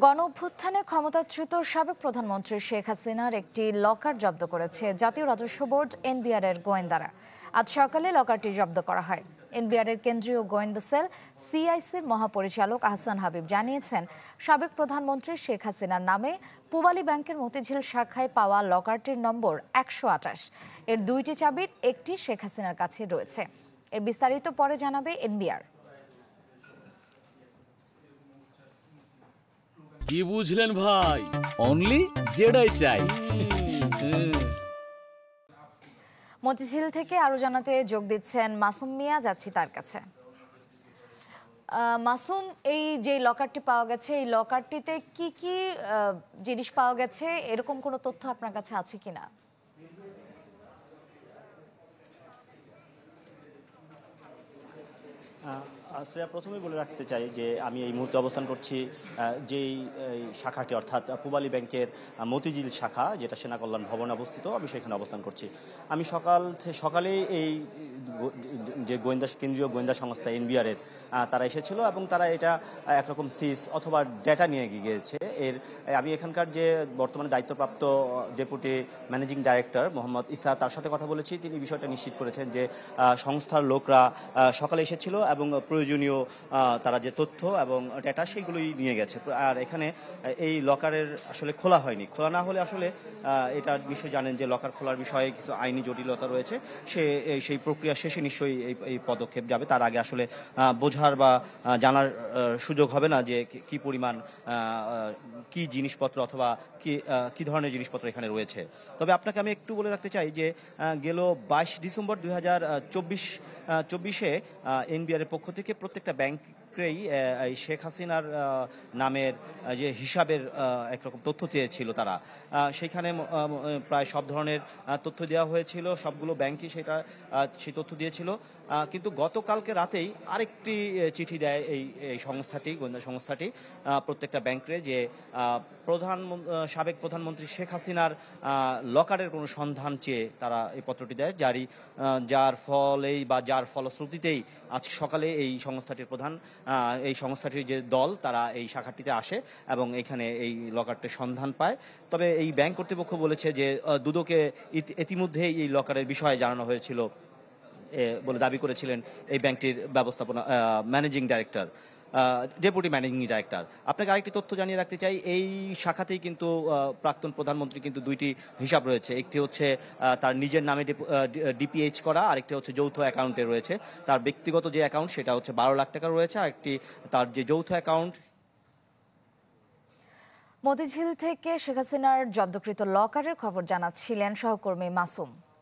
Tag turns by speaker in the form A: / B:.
A: গণঅভ্যুত্থানে ক্ষমতাচ্যুত সাবেক প্রধানমন্ত্রী শেখ হাসিনার একটি লকার জব্দ করেছে জাতীয় রাজস্ব বোর্ড এনবিআর এর গোয়েন্দারা। আজ সকালে লকারটি জব্দ করা হয়। এনবিআর এর কেন্দ্রীয় গোয়েন্দা সেল সিআইসির মহাপরিচালক আহসান হাবিব জানিয়েছেন, সাবেক প্রধানমন্ত্রী শেখ হাসিনার নামে পূবালী ব্যাংকের মতিঝিল শাখায় পাওয়া লকারটির নম্বর ১২৮। এর দুইটি চাবির একটি শেখ হাসিনার কাছে রয়েছে। এর বিস্তারিত পরে জানাবে এনবিআর।
B: কি বুঝলেন ভাই? অনলি যেটাই চাই।
A: মতিঝিল থেকে আরো জানাতে যোগ দিচ্ছেন মাসুম মিয়া, যাচ্ছি তার কাছে। মাসুম, এই যে লকারটি পাওয়া গেছে, এই লকারটিতে কি কি জিনিস পাওয়া গেছে, এরকম কোনো তথ্য আপনার কাছে আছে কিনা?
C: শ্রেয়া, প্রথমেই বলে রাখতে চাই যে আমি এই মুহূর্তে অবস্থান করছি যেই শাখাটি, অর্থাৎ পূবালী ব্যাংকের মতিঝিল শাখা, যেটা সেনা কল্যাণ ভবনে অবস্থিত, আমি সেখানে অবস্থান করছি। আমি সকালে এই যে কেন্দ্রীয় গোয়েন্দা সংস্থা এনবিআর এর তারা এসেছিল এবং তারা এটা একরকম সিস অথবা ডেটা নিয়ে গিয়েছে। আমি এখানকার যে বর্তমানে দায়িত্বপ্রাপ্ত ডেপুটি ম্যানেজিং ডাইরেক্টর মোহাম্মদ ইসা, তার সাথে কথা বলেছি। তিনি বিষয়টা নিশ্চিত করেছেন যে সংস্থার লোকরা সকালে এসেছিল এবং প্রয়োজনীয় তারা যে তথ্য এবং ডেটা সেগুলোই নিয়ে গেছে। আর এখানে এই লকারের আসলে খোলা হয়নি। খোলা না হলে আসলে এটা নিশ্চয়ই জানেন যে লকার খোলার বিষয়ে কিছু আইনি জটিলতা রয়েছে। সেই প্রক্রিয়া শেষে নিশ্চয়ই এই পদক্ষেপ যাবে। তার আগে আসলে বোঝার বা জানার সুযোগ হবে না যে কি পরিমাণ কি জিনিসপত্র অথবা কি ধরনের জিনিসপত্র এখানে রয়েছে। তবে আপনাকে আমি একটু বলে রাখতে চাই যে গেল ২২ ডিসেম্বর ২০২৪ এনবিআর এর পক্ষ থেকে প্রত্যেকটা ব্যাংকেই শেখ হাসিনার নামের যে হিসাবের একরকম তথ্য চেয়েছিল তারা। সেখানে প্রায় সব ধরনের তথ্য দেওয়া হয়েছিল, সবগুলো ব্যাংকই সেই তথ্য দিয়েছিল। কিন্তু গতকালকে রাতেই আরেকটি চিঠি দেয় এই সংস্থাটি, গোয়েন্দা সংস্থাটি, প্রত্যেকটা ব্যাংকে যে সাবেক প্রধানমন্ত্রী শেখ হাসিনার লকারের কোনো সন্ধান চেয়ে তারা এই পত্রটি দেয়, যার ফলশ্রুতিতেই আজ সকালে এই সংস্থাটির যে দল, তারা এই শাখাটিতে আসে এবং এখানে এই লকারটির সন্ধান পায়। তবে এই ব্যাংক কর্তৃপক্ষ বলেছে যে দুদকে ইতিমধ্যেই এই লকারের বিষয়ে জানানো হয়েছিল বলে দাবি করেছিলেন এই ব্যাংকটির ডেপুটি ম্যানেজিং ডাইরেক্টর। আপনাকে আরেকটি তথ্য জানিয়ে রাখতে চাই, এই শাখাতেই কিন্তু প্রাক্তন প্রধানমন্ত্রী কিন্তু দুইটি হিসাব রয়েছে। একটি হচ্ছে তার নিজের নামে ডিপিএইচ করা, আরেকটি হচ্ছে যৌথ অ্যাকাউন্টে রয়েছে। তার ব্যক্তিগত যে অ্যাকাউন্ট সেটা হচ্ছে ১২ লাখ টাকা রয়েছে, আরেকটি তার যে যৌথ অ্যাকাউন্ট।
A: মতিঝিল থেকে শেখ হাসিনার জব্দকৃত লকারের খবর জানাচ্ছিলেন সহকর্মী মাসুম।